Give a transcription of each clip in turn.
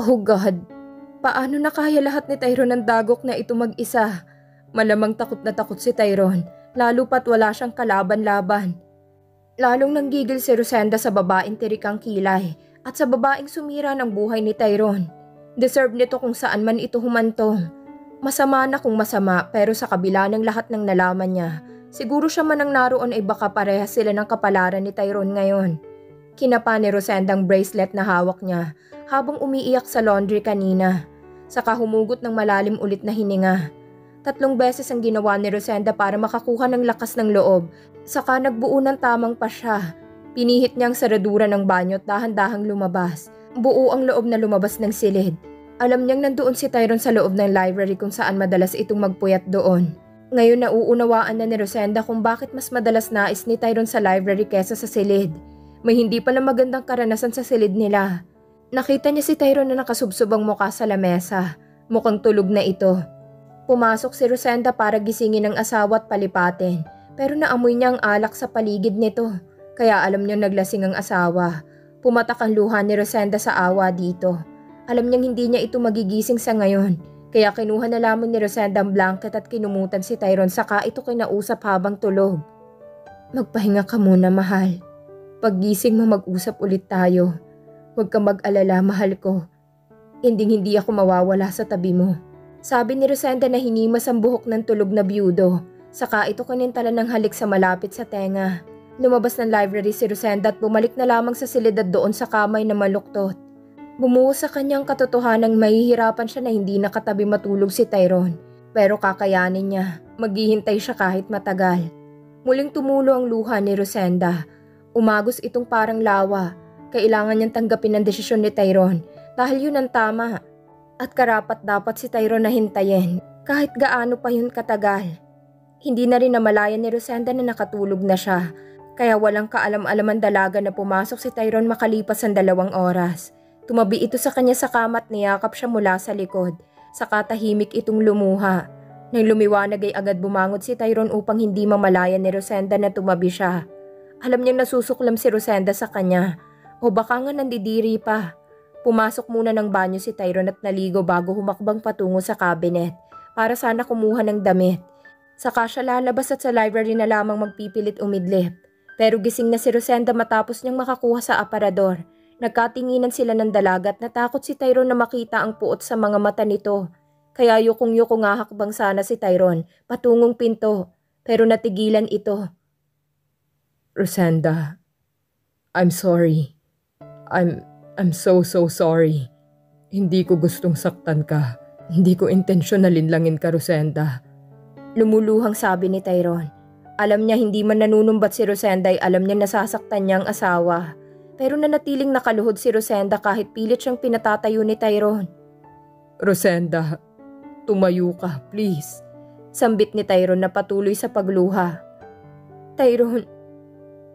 Oh God, paano nakaya lahat ni Tyrone ng dagok na ito mag-isa? Malamang takot na takot si Tyrone, lalo pat wala siyang kalaban-laban. Lalong nanggigil si Rosenda sa babaeng tirikang kilay at sa babaeng sumira ng buhay ni Tyrone. Deserve nito kung saan man ito humantong. Masama na kung masama, pero sa kabila ng lahat ng nalaman niya, siguro siya man ang naroon ay baka parehas sila ng kapalaran ni Tyrone ngayon. Kinapa ni Rosenda ang bracelet na hawak niya habang umiiyak sa laundry kanina. Saka humugot ng malalim ulit na hininga. 3 beses ang ginawa ni Rosenda para makakuha ng lakas ng loob, saka nagbuo ng tamang pasya. Pinihit niya ang saradura ng banyo at dahan-dahang lumabas. Buo ang loob na lumabas ng silid. Alam niyang nandoon si Tyrone sa loob ng library kung saan madalas itong magpuyat doon. Ngayon nauunawaan na ni Rosenda kung bakit mas madalas nais ni Tyrone sa library kesa sa silid. May hindi pala magandang karanasan sa silid nila. Nakita niya si Tyrone na nakasubsob ang mukha sa lamesa. Mukhang tulog na ito. Pumasok si Rosenda para gisingin ang asawa at palipatin, pero naamoy niya ang alak sa paligid nito. Kaya alam niya naglasing ang asawa. Pumatak ang luha ni Rosenda sa awa dito. Alam niyang hindi niya ito magigising sa ngayon, kaya kinuha na lamang ni Rosenda ang blanket at kinumutan si Tyrone saka ito kinausap habang tulog. Magpahinga ka muna, mahal. Paggising mo mag-usap ulit tayo. Huwag kang mag-alala, mahal ko. Hindi ako mawawala sa tabi mo. Sabi ni Rosenda na hinimas ang buhok ng tulog na byudo, saka ito kanintalan ng halik sa malapit sa tenga. Lumabas ng library si Rosenda at bumalik na lamang sa silid at doon sa kamay na maluktot. Bumuhos sa kanyang katotohanang mahihirapan siya na hindi nakatabi matulog si Tyrone. Pero kakayanin niya, maghihintay siya kahit matagal. Muling tumulo ang luha ni Rosenda. Umagos itong parang lawa. Kailangan niyang tanggapin ang desisyon ni Tyrone dahil yun ang tama. At karapat dapat si Tyrone na hintayin kahit gaano pa yun katagal. Hindi na rin namalayan ni Rosenda na nakatulog na siya. Kaya walang kaalam-alaman dalaga na pumasok si Tyrone makalipas ang 2 oras. Tumabi ito sa kanya sa kama at niyakap siya mula sa likod. Saka tahimik itong lumuha. Nang lumiwanag ay agad bumangon si Tyrone upang hindi mamalayan ni Rosenda na tumabi siya. Alam niyang nasusuklam si Rosenda sa kanya. O baka nga nandidiri pa. Pumasok muna ng banyo si Tyrone at naligo bago humakbang patungo sa cabinet para sana kumuha ng damit. Saka siya lalabas at sa library na lamang magpipilit umidlip. Pero gising na si Rosenda matapos niyang makakuha sa aparador. Nagkatinginan sila ng dalaga at natakot si Tyrone na makita ang puot sa mga mata nito. Kaya yukong-yuko nga hakbang sana si Tyrone patungong pinto. Pero natigilan ito. Rosenda, I'm sorry. I'm so sorry. Hindi ko gustong saktan ka. Hindi ko intensyon na linlangin ka, Rosenda. Lumuluhang sabi ni Tyrone. Alam niya hindi man nanunumbat si Rosenda ay alam niya nasasaktan niya ang asawa. Pero nanatiling nakaluhod si Rosenda kahit pilit siyang pinatatayo ni Tyrone. Rosenda, tumayo ka, please. Sambit ni Tyrone na patuloy sa pagluha. Tyrone,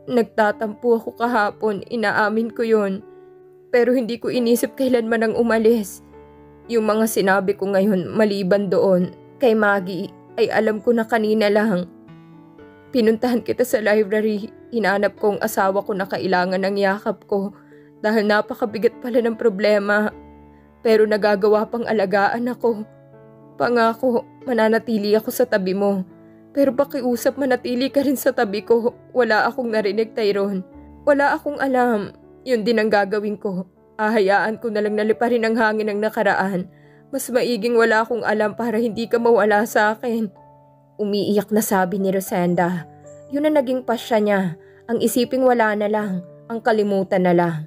nagtatampo ako kahapon, inaamin ko yon. Pero hindi ko inisip kailanman ang umalis. Yung mga sinabi ko ngayon maliban doon kay Maggie ay alam ko na kanina lang. Pinuntahan kita sa library, hinanap ko ang asawa ko na kailangan ng yakap ko dahil napakabigat pala ng problema. Pero nagagawa pang alagaan ako. Pangako, mananatili ako sa tabi mo. Pero pakiusap manatili ka rin sa tabi ko. Wala akong narinig, Tyrone. Wala akong alam. Yun din ang gagawin ko. Ahayaan ko na lang naliparin ang hangin ng nakaraan. Mas maiging wala akong alam para hindi ka mawala sa akin. Umiiyak na sabi ni Rosenda. Yun ang naging pasya niya. Ang isiping wala na lang. Ang kalimutan na lang.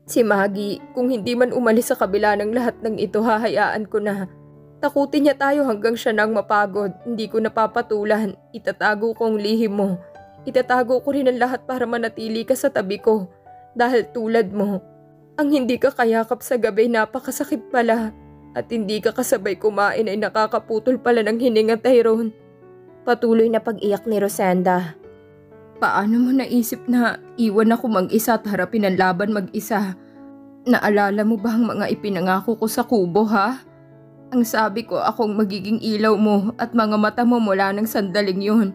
Si Maggie, kung hindi man umalis sa kabila ng lahat ng ito, hahayaan ko na. Takutin niya tayo hanggang siya nang mapagod. Hindi ko napapatulan. Itatago ko ang lihim mo. Itatago ko rin ang lahat para manatili ka sa tabi ko. Dahil tulad mo, ang hindi ka kayakap sa gabi napakasakit pala. At hindi ka kasabay kumain ay nakakaputol pala ng hininga, Tyrone. Patuloy na pag-iyak ni Rosenda. Paano mo naisip na iwan ako mag-isa at harapin ang laban mag-isa? Naalala mo ba ang mga ipinangako ko sa kubo, ha? Ang sabi ko akong magiging ilaw mo at mga mata mo mula ng sandaling yun.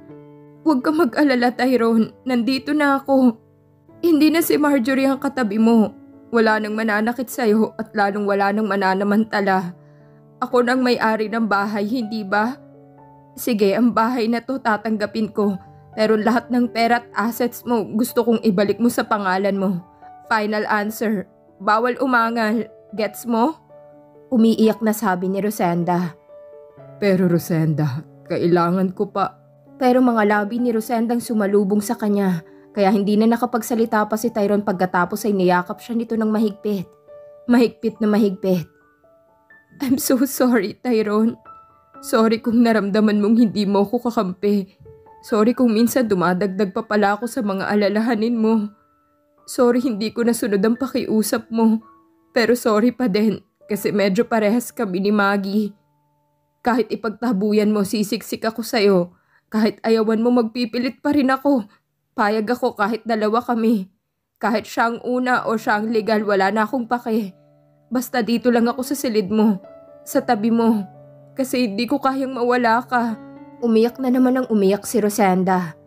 Huwag ka mag-alala, Tyrone. Nandito na ako. Hindi na si Marjorie ang katabi mo. Wala nang mananakit sa'yo at lalong wala nang mananamantala. Ako nang may-ari ng bahay, hindi ba? Sige, ang bahay na to tatanggapin ko. Pero lahat ng pera at assets mo gusto kong ibalik mo sa pangalan mo. Final answer. Bawal umangal. Gets mo? Umiiyak na sabi ni Rosenda. Pero Rosenda, kailangan ko pa. Pero mga labi ni Rosendang sumalubong sa kanya. Kaya hindi na nakapagsalita pa si Tyrone pagkatapos ay niyakap siya nito ng mahigpit. Mahigpit na mahigpit. I'm so sorry, Tyrone. Sorry kung naramdaman mong hindi mo ko kakampi. Sorry kung minsan dumadagdag pa pala ako sa mga alalahanin mo. Sorry hindi ko nasunod ang pakiusap mo. Pero sorry pa din kasi medyo parehas kami ni Maggie. Kahit ipagtabuyan mo, sisiksik ako sa'yo. Kahit ayawan mo, magpipilit pa rin ako. Payag ako kahit dalawa kami. Kahit siya ang una o siya ang legal, wala na akong pake. Basta dito lang ako sa silid mo, sa tabi mo. Kasi hindi ko kayang mawala ka. Umiyak na naman ang umiyak si Rosenda.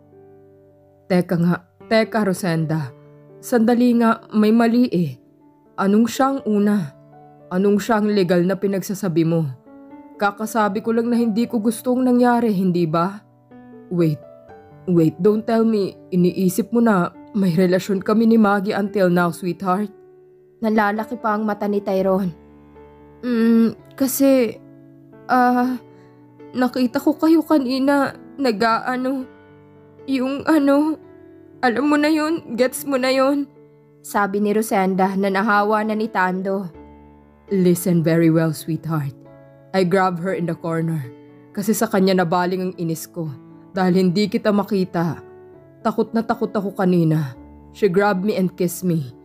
Teka Rosenda. Sandali nga, may mali eh. Anong siyang una? Anong siyang legal na pinagsasabi mo? Kakasabi ko lang na hindi ko gustong nangyari, hindi ba? Wait, don't tell me. Iniisip mo na may relasyon kami ni Maggie until now, sweetheart? Nalalaki pa ang mata ni Tyrone. Kasi, nakita ko kayo kanina, alam mo na yun, gets mo na yun. Sabi ni Rosenda na nahawa na ni Tando. Listen very well, sweetheart. I grabbed her in the corner kasi sa kanya nabaling ang inis ko dahil hindi kita makita. Takot na takot ako kanina. She grabbed me and kissed me.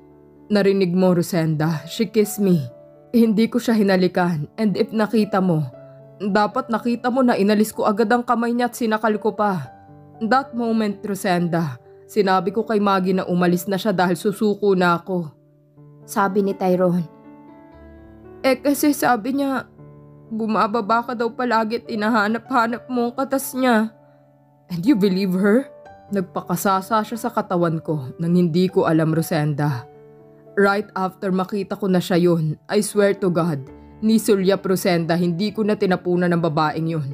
Narinig mo, Rosenda, she kissed me. Hindi ko siya hinalikan and if nakita mo, dapat nakita mo na inalis ko agad ang kamay niya at sinakal ko pa. That moment, Rosenda, sinabi ko kay Maggie na umalis na siya dahil susuko na ako. Sabi ni Tyrone. Kasi sabi niya, bumababa ka daw palagi at inahanap-hanap mo ang katas niya. And you believe her? Nagpakasasa siya sa katawan ko nang hindi ko alam, Rosenda. Right after makita ko na siya yun, I swear to God, ni Sulyap Rosenda, hindi ko na tinapunan ng babaeng yun.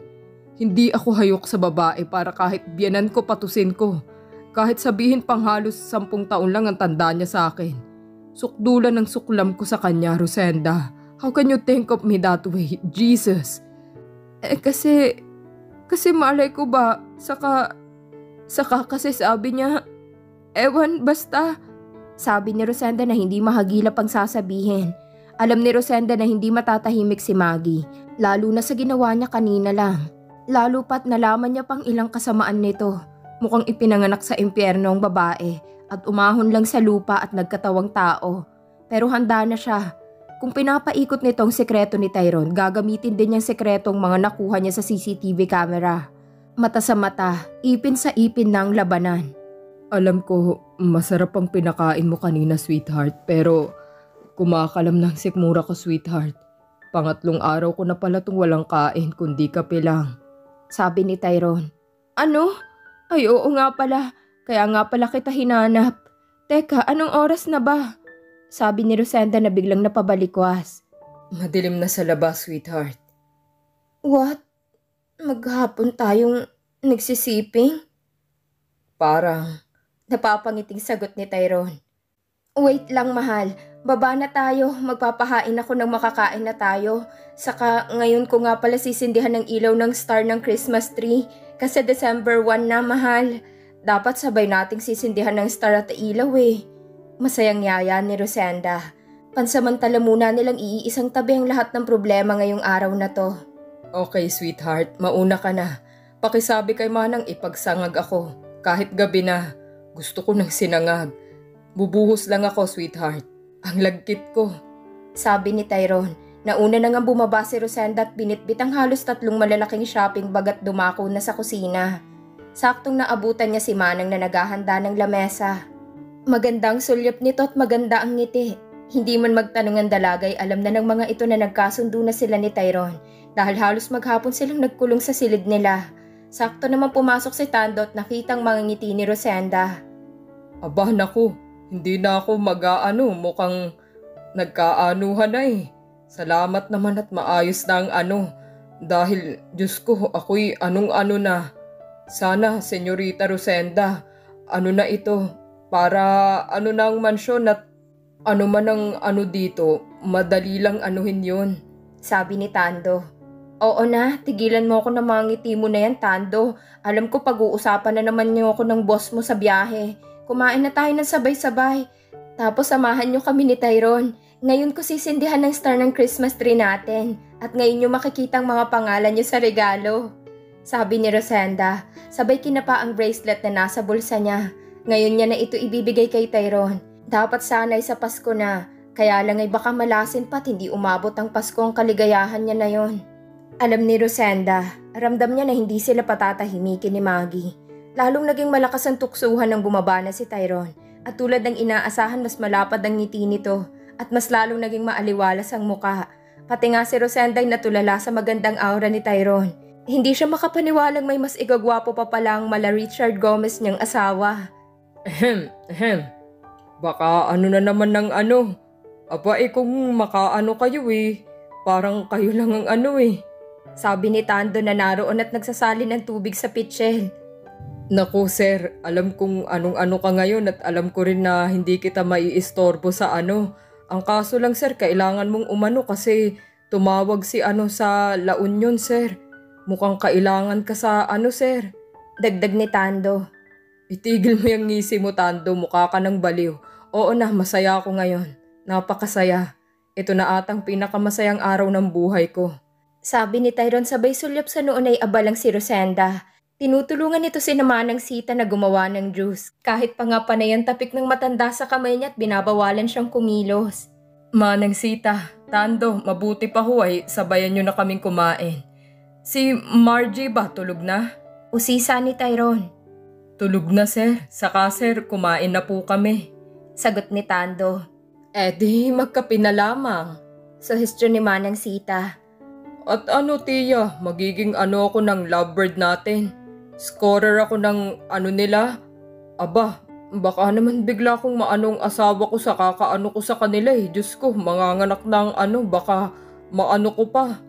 Hindi ako hayok sa babae para kahit biyanan ko patusin ko. Kahit sabihin pang halos 10 taon lang ang tanda niya sa akin. Sukdulan ng suklam ko sa kanya, Rosenda. How can you think of me that way? Jesus! Kasi malay ko ba, saka kasi sabi niya, ewan basta. Sabi ni Rosenda na hindi mahagilap ang sasabihin. Alam ni Rosenda na hindi matatahimik si Maggie, lalo na sa ginawa niya kanina lang. Lalo pat nalaman niya pang ilang kasamaan nito. Mukhang ipinanganak sa impyerno ang babae at umahon lang sa lupa at nagkatawang tao. Pero handa na siya. Kung pinapaikot nitong sekreto ni Tyrone, gagamitin din niyang sekretong mga nakuha niya sa CCTV camera. Mata sa mata, ipin sa ipin na ang labanan. Alam ko, masarap ang pinakain mo kanina, sweetheart, pero kumakalam ng sikmura ko, sweetheart. Pangatlong araw ko na pala itong walang kain kundi kape lang. Sabi ni Tyrone. Ano? Ay oo nga pala, kaya nga pala kita hinanap. Teka, anong oras na ba? Sabi ni Rosenda na biglang napabalikwas. Madilim na sa labas, sweetheart. What? Maghapon tayong nagsisiping? Parang. Napapangiting sagot ni Tyrone. Wait lang mahal, baba na tayo, magpapahain ako ng makakain na tayo. Saka ngayon ko nga pala sisindihan ng ilaw ng star ng Christmas tree kasi December 1 na mahal. Dapat sabay nating sisindihan ng star at ilaw eh. Masayang yaya ni Rosenda. Pansamantala muna nilang iisang tabi ang lahat ng problema ngayong araw na to. Okay sweetheart, mauna ka na. Pakisabi kay Manang ipagsangag ako. Kahit gabi na, gusto ko ng sinangag. Bubuhos lang ako, sweetheart. Ang lagkit ko. Sabi ni Tyrone. Nauna na nga bumaba si Rosenda at binitbit ang halos 3 malalaking shopping bag at dumako na sa kusina. Saktong naabutan niya si Manang na naghahanda ng lamesa. Magandang sulyap nito at maganda ang ngiti. Hindi man magtanong ang dalagay, alam na ng mga ito na nagkasundo na sila ni Tyrone dahil halos maghapon silang nagkulong sa silid nila. Sakto naman pumasok si Tando at nakitang mga ngiti ni Rosenda. Aba naku, hindi na ako mukhang nagkaanuhan na eh. Salamat naman at maayos na ang dahil Diyos ko, ako'y anong-ano na. Sana, Senyorita Rosenda, na ito, para na ang mansyon at man ang dito, madali lang anuhin yun. Sabi ni Tando. Oo na, tigilan mo ako na mga ngiti mo na yan, Tando. Alam ko pag-uusapan na naman niyo ako ng boss mo sa biyahe. Kumain na tayo ng sabay-sabay. Tapos samahan niyo kami ni Tyrone. Ngayon ko sisindihan ng star ng Christmas tree natin. At ngayon niyo makikita ang mga pangalan niyo sa regalo. Sabi ni Rosenda, sabay kinapa ang bracelet na nasa bulsa niya. Ngayon niya na ito ibibigay kay Tyrone. Dapat sana'y sa Pasko na. Kaya lang ay baka malasin pa't hindi umabot ang Pasko ang kaligayahan niya na yon. Alam ni Rosenda, ramdam niya na hindi sila patatahimikin ni Maggie. Lalong naging malakas ang tuksuhan nang bumaba na si Tyrone. At tulad ng inaasahan, mas malapad ang ngiti nito at mas lalong naging maaliwalas ang muka. Pati nga si Rosenda ay natulala sa magandang aura ni Tyrone. Hindi siya makapaniwalang may mas igagwapo pa pala ang mala Richard Gomez niyang asawa. Baka na naman ng Aba kung makaano kayo eh. Parang kayo lang ang Sabi ni Tando na naroon at nagsasali ng tubig sa pitchel. Naku sir, alam kong anong ka ngayon at alam ko rin na hindi kita maiistorbo sa Ang kaso lang sir, kailangan mong umano kasi tumawag si sa La Union sir. Mukhang kailangan ka sa sir. Dagdag ni Tando. Itigil mo yung ngisi mo Tando, mukha ka ng baliw. Oo na, masaya ako ngayon. Napakasaya. Ito na atang pinakamasayang araw ng buhay ko. Sabi ni Tyrone sabay sulyap sa noon ay abalang si Rosenda. Tinutulungan nito si Manang Sita na gumawa ng juice. Kahit pa nga panay ang tapik ng matanda sa kamay niya at binabawalan siyang kumilos. Manang Sita, Tando, mabuti pa ho ay sabayan niyo na kaming kumain. Si Margie ba tulog na? Usisa ni Tyrone. Tulog na sir, saka sir kumain na po kami. Sagot ni Tando. Di magkape na lamang. Suhestyon ni Manang Sita. At tiya, magiging ako ng lovebird natin. Scorer ako ng nila. Aba, baka naman bigla kong maanong asawa ko sa kakaano ko sa kanila eh. Diyos ko, manganganak ng baka maano ko pa.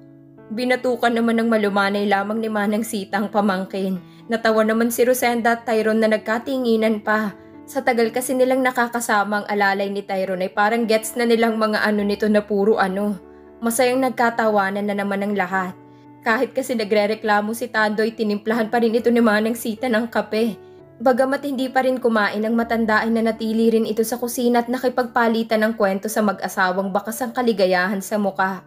Binatukan naman ng malumanay lamang ni Manang Sita ang pamangkin. Natawa naman si Rosenda at Tyrone na nagkatinginan pa. Sa tagal kasi nilang nakakasama ang alalay ni Tyrone ay parang gets na nilang mga nito na puro Masayang nagkatawanan na naman ang lahat. Kahit kasi nagrereklamo si Tandoy, tinimplahan pa rin ito ni Manang Sita ng kape. Bagamat hindi pa rin kumain ang matanda ay nanatili rin ito sa kusina at nakipagpalitan ng kwento sa mag-asawang bakas ang kaligayahan sa muka.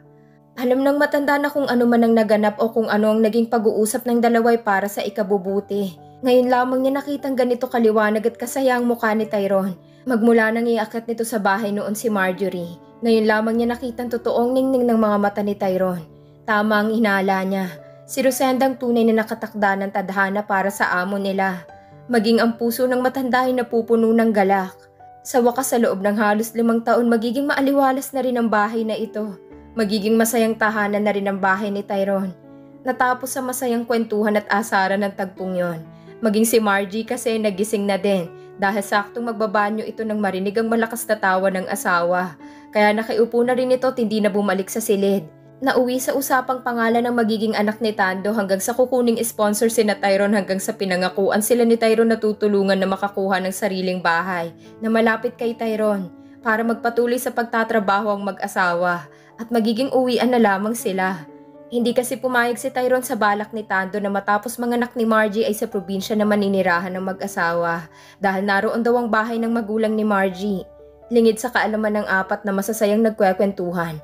Alam ng matanda na kung ano man ang naganap o kung ano ang naging pag-uusap ng dalaway para sa ikabubuti. Ngayon lamang niya nakitang ganito kaliwanag at kasaya ang mukha ni Tyrone. Magmula nang iakyat nito sa bahay noon si Marjorie. Ngayon lamang niya nakitang totoong ningning ng mga mata ni Tyrone. Tama ang hinala niya. Si Rosenda ang tunay na nakatakda ng tadhana para sa amo nila. Maging ang puso ng matanda ay napupuno ng galak. Sa wakas sa loob ng halos 5 taon magiging maaliwalas na rin ang bahay na ito. Magiging masayang tahanan na rin ang bahay ni Tyrone. Natapos sa masayang kwentuhan at asaran ng tagpong yon. Maging si Margie kasi nagising na din dahil saktong magbabanyo ito nang marinig ang malakas na tawa ng asawa. Kaya nakiupo na rin ito at hindi na bumalik sa silid. Nauwi sa usapang pangalan ng magiging anak ni Tando hanggang sa kukuning sponsor si na Tyrone hanggang sa pinangakuan sila ni Tyrone na tutulungan na makakuha ng sariling bahay na malapit kay Tyrone para magpatuloy sa pagtatrabaho ang mag-asawa at magiging uwian na lamang sila. Hindi kasi pumayag si Tyrone sa balak ni Tando na matapos manganak ni Margie ay sa probinsya na maninirahan ng mag-asawa dahil naroon daw ang bahay ng magulang ni Margie. Lingid sa kaalaman ng 4 na masasayang nagkwekwentuhan.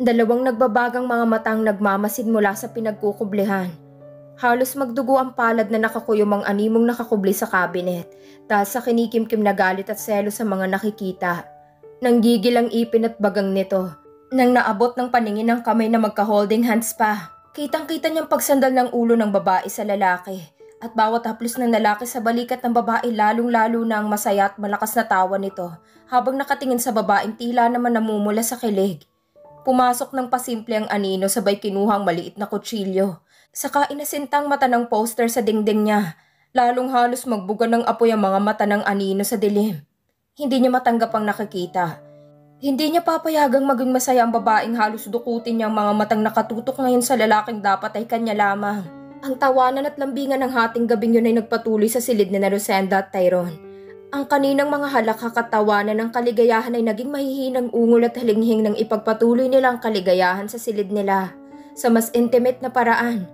2 nagbabagang mga matang nagmamasid mula sa pinagkukublehan. Halos magdugo ang palad na nakakuyom ang animong nakakubli sa kabinet dahil sa kinikimkim na galit at selo sa mga nakikita. Nanggigil ang ipin at bagang nito. Nang naabot ng paningin ng kamay na magka-holding hands pa, kitang-kita niyang pagsandal ng ulo ng babae sa lalaki at bawat haplos ng lalaki sa balikat ng babae lalong-lalo na ang masaya at malakas na tawa nito habang nakatingin sa babaeng tila naman namumula sa kilig. Pumasok ng pasimple ang anino sabay kinuhang maliit na kutsilyo. Saka inasintang mata ng poster sa dingding niya, lalong halos magbuga ng apoy ang mga mata ng anino sa dilim. Hindi niya matanggap ang nakikita. Hindi niya papayagang maging masaya ang babaeng halos dukutin niya ang mga matang nakatutok ngayon sa lalaking dapat ay kanya lamang. Ang tawanan at lambingan ng hating gabing yun ay nagpatuloy sa silid ni Rosenda at Tyrone. Ang kaninang mga halakakatawanan ng kaligayahan ay naging mahihinang ungol at halinghing ng ipagpatuloy nila ang kaligayahan sa silid nila sa mas intimate na paraan.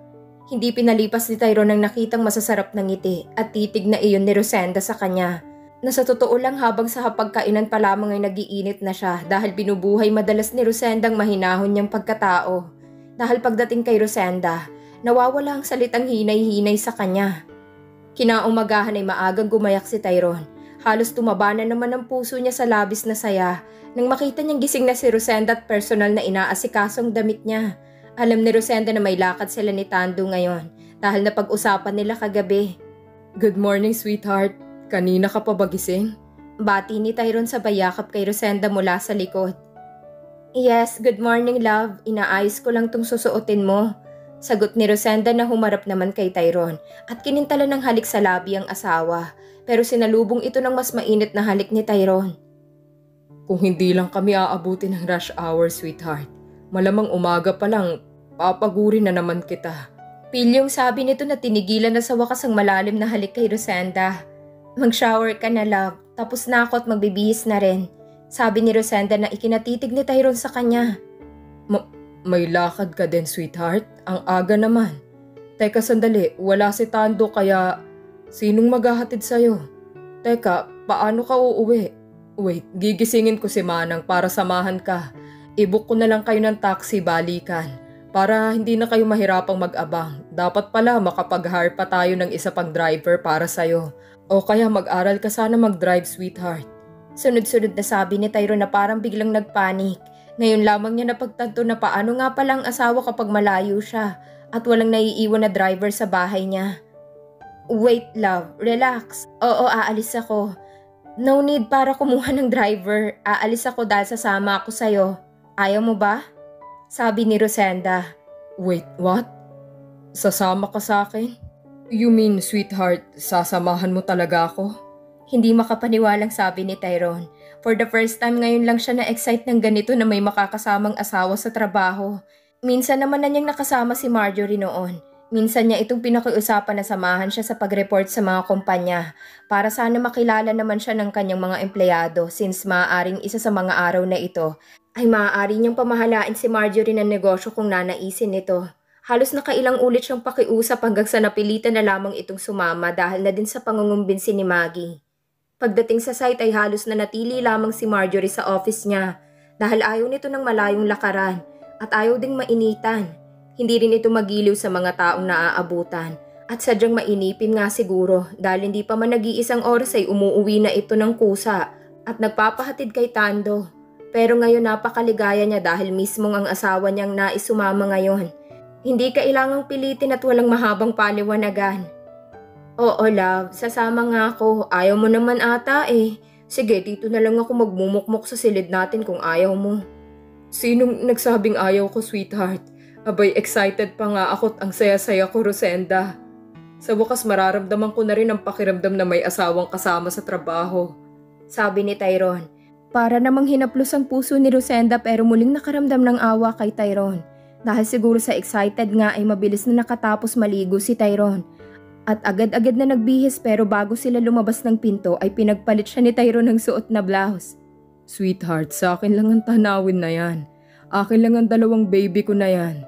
Hindi pinalipas ni Tyrone ang nakitang masasarap na ngiti at titig na iyon ni Rosenda sa kanya. Na sa totoo lang habang sa hapagkainan pa lamang ay nagiinit na siya dahil binubuhay madalas ni Rosenda ang mahinahon niyang pagkatao. Dahil pagdating kay Rosenda, nawawala ang salitang hinay-hinay sa kanya. Kinaumagahan ay maagang gumayak si Tyrone. Halos tumaba na naman ang puso niya sa labis na saya nang makita niyang gising na si Rosenda at personal na inaasikasong damit niya. Alam ni Rosenda na may lakad sila ni Tando ngayon dahil napag-usapan nila kagabi. Good morning, sweetheart. Kanina ka pa ba gising? Bati ni Tyrone sa bayakap kay Rosenda mula sa likod. Yes, good morning love. Inaayos ko lang tong susuotin mo. Sagot ni Rosenda na humarap naman kay Tyrone at kinintala ng halik sa labi ang asawa. Pero sinalubong ito ng mas mainit na halik ni Tyrone. Kung hindi lang kami aabuti ng rush hour, sweetheart. Malamang umaga pa lang, papagurin na naman kita. Pilyong sabi nito na tinigilan na sa wakas ang malalim na halik kay Rosenda. Mag-shower ka na love, tapos na ako at magbibihis na rin. Sabi ni Rosenda na ikinatitig ni Tyrone sa kanya. May lakad ka din, sweetheart? Ang aga naman. Teka sandali, wala si Tando kaya sinong maghahatid sa'yo? Teka, paano ka uuwi? Wait, gigisingin ko si Manang para samahan ka. I-book ko na lang kayo ng taxi balikan para hindi na kayo mahirapang mag-abang. Dapat pala makapag-hire pa tayo ng isa pang driver para sa'yo. O kaya mag-aral ka sana mag-drive, sweetheart. Sunod-sunod na sabi ni Tyrone na parang biglang nagpanik. Ngayon lamang niya napagtanto na paano nga pala ang asawa kapag malayo siya at walang naiiwan na driver sa bahay niya. Wait love, relax. Oo, aalis ako. No need para kumuha ng driver. Aalis ako dahil sasama ako sa'yo. Ayaw mo ba? Sabi ni Rosenda. Wait, what? Sasama ka sa akin? You mean, sweetheart, sasamahan mo talaga ako? Hindi makapaniwalang sabi ni Tyrone. For the first time ngayon lang siya na-excite ng ganito na may makakasamang asawa sa trabaho. Minsan naman na niyang nakasama si Marjorie noon. Minsan niya itong pinakiusapan na samahan siya sa pag-report sa mga kumpanya para sana makilala naman siya ng kanyang mga empleyado since maaaring isa sa mga araw na ito ay maaari niyang pamahalain si Marjorie ng negosyo kung nanaisin nito. Halos nakailang ulit siyang pakiusap hanggang sa napilitan na lamang itong sumama dahil na din sa pangungumbinsi ni Maggie. Pagdating sa site ay halos na natili lamang si Marjorie sa office niya dahil ayaw nito ng malayong lakaran at ayaw ding mainitan. Hindi rin ito magiliw sa mga taong naaabutan at sadyang mainipin nga siguro dahil hindi pa man nag-iisang oras ay umuuwi na ito ng kusa at nagpapahatid kay Tando. Pero ngayon napakaligaya niya dahil mismong ang asawa niyang naisumama ngayon. Hindi kailangang pilitin at walang mahabang paliwanagan. Oo love, sasama nga ako. Ayaw mo naman ata eh. Sige, dito na lang ako magmumukmok sa silid natin kung ayaw mo. Sinong nagsabing ayaw ko, sweetheart? Abay, excited pa nga ako at ang saya-saya ko, Rosenda. Sa wakas mararamdaman ko na rin ang pakiramdam na may asawang kasama sa trabaho. Sabi ni Tyrone. Para namang hinaplos ang puso ni Rosenda pero muling nakaramdam ng awa kay Tyrone. Dahil siguro sa excited nga ay mabilis na nakatapos maligo si Tyrone. At agad-agad na nagbihis pero bago sila lumabas ng pinto ay pinagpalit siya ni Tyrone ng suot na blouse. Sweetheart, sa akin lang ang tanawin na yan. Akin lang ang dalawang baby ko na yan.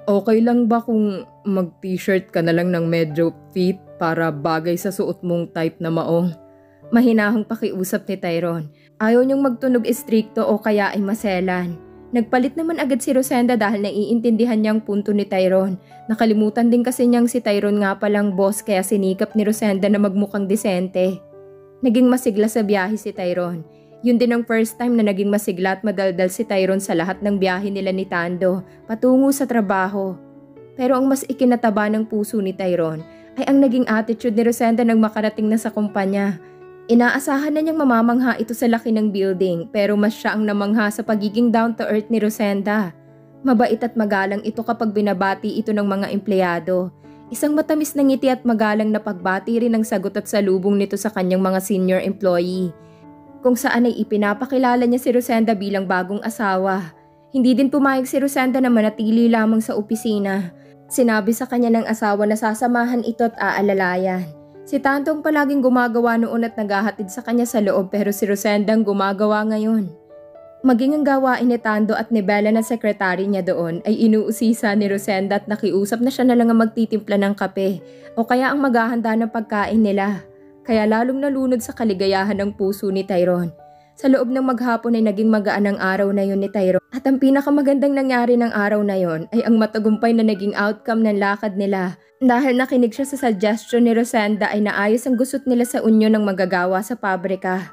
Okay lang ba kung mag-t-shirt ka na lang ng medyo fit para bagay sa suot mong type na maong? Mahinahong pakiusap ni Tyrone. Ayaw niyang magtunog istrikto o kaya ay maselan. Nagpalit naman agad si Rosenda dahil naiintindihan niya ang punto ni Tyrone. Nakalimutan din kasi niyang si Tyrone nga palang boss kaya sinikap ni Rosenda na magmukhang disente. Naging masigla sa biyahe si Tyrone. Yun din ang first time na naging masigla at madaldal si Tyrone sa lahat ng biyahe nila ni Tando patungo sa trabaho. Pero ang mas ikinataba ng puso ni Tyrone ay ang naging attitude ni Rosenda nang makarating na sa kumpanya. Inaasahan na niyang mamamangha ito sa laki ng building pero mas siya ang namangha sa pagiging down to earth ni Rosenda. Mabait at magalang ito kapag binabati ito ng mga empleyado. Isang matamis na ngiti at magalang na pagbati rin ang sagot at salubong nito sa kanyang mga senior employee. kung saan ay ipinapakilala niya si Rosenda bilang bagong asawa. Hindi din pumayag si Rosenda na manatili lamang sa opisina. Sinabi sa kanya ng asawa na sasamahan ito at aalalayan. Si Tanto ang palaging gumagawa noon at naghahatid sa kanya sa loob pero si Rosenda ang gumagawa ngayon. Maging ang gawain ni Tando at ni Bella na sekretary niya doon ay inuusisa ni Rosenda at nakiusap na siya na lang ang magtitimpla ng kape o kaya ang maghahanda ng pagkain nila. Kaya lalong nalunod sa kaligayahan ng puso ni Tyrone. Sa loob ng maghapon ay naging magaan ang araw na yon ni Tyrone. At ang pinakamagandang nangyari ng araw na yon ay ang matagumpay na naging outcome ng lakad nila. Dahil nakinig siya sa suggestion ni Rosenda ay naayos ang gusot nila sa unyon ng magagawa sa pabrika.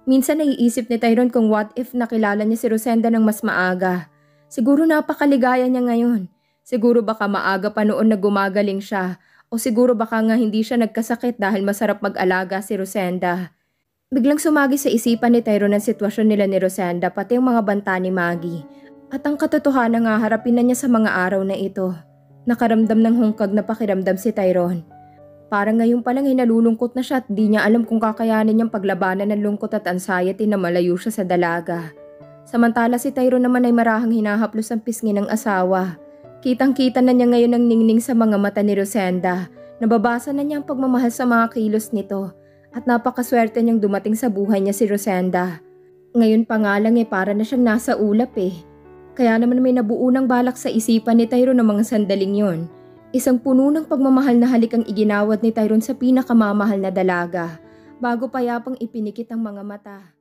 Minsan naiisip ni Tyrone kung what if nakilala niya si Rosenda ng mas maaga. Siguro napakaligaya niya ngayon. Siguro baka maaga pa noon na gumagaling siya. O siguro baka nga hindi siya nagkasakit dahil masarap mag-alaga si Rosenda. Biglang sumagi sa isipan ni Tyrone ang sitwasyon nila ni Rosenda pati ang mga banta ni Maggie. At ang katotohanan nga harapin na niya sa mga araw na ito. Nakaramdam ng hungkag na pakiramdam si Tyrone. Parang ngayon pa lang ay nalulungkot na siya at di niya alam kung kakayanin niyang paglabanan ng lungkot at anxiety na malayo siya sa dalaga. Samantala si Tyrone naman ay marahang hinahaplos ang pisngi ng asawa. Kitang-kita na niya ngayon ang ningning sa mga mata ni Rosenda. Nababasa na niya ang pagmamahal sa mga kilos nito at napakaswerte niyang dumating sa buhay niya si Rosenda. Ngayon pa nga lang para na siyang nasa ulap Kaya naman may nabuo ng balak sa isipan ni Tyrone ng mga sandaling yon. Isang puno ng pagmamahal na halik ang iginawad ni Tyrone sa pinakamamahal na dalaga bago payapang ipinikit ang mga mata.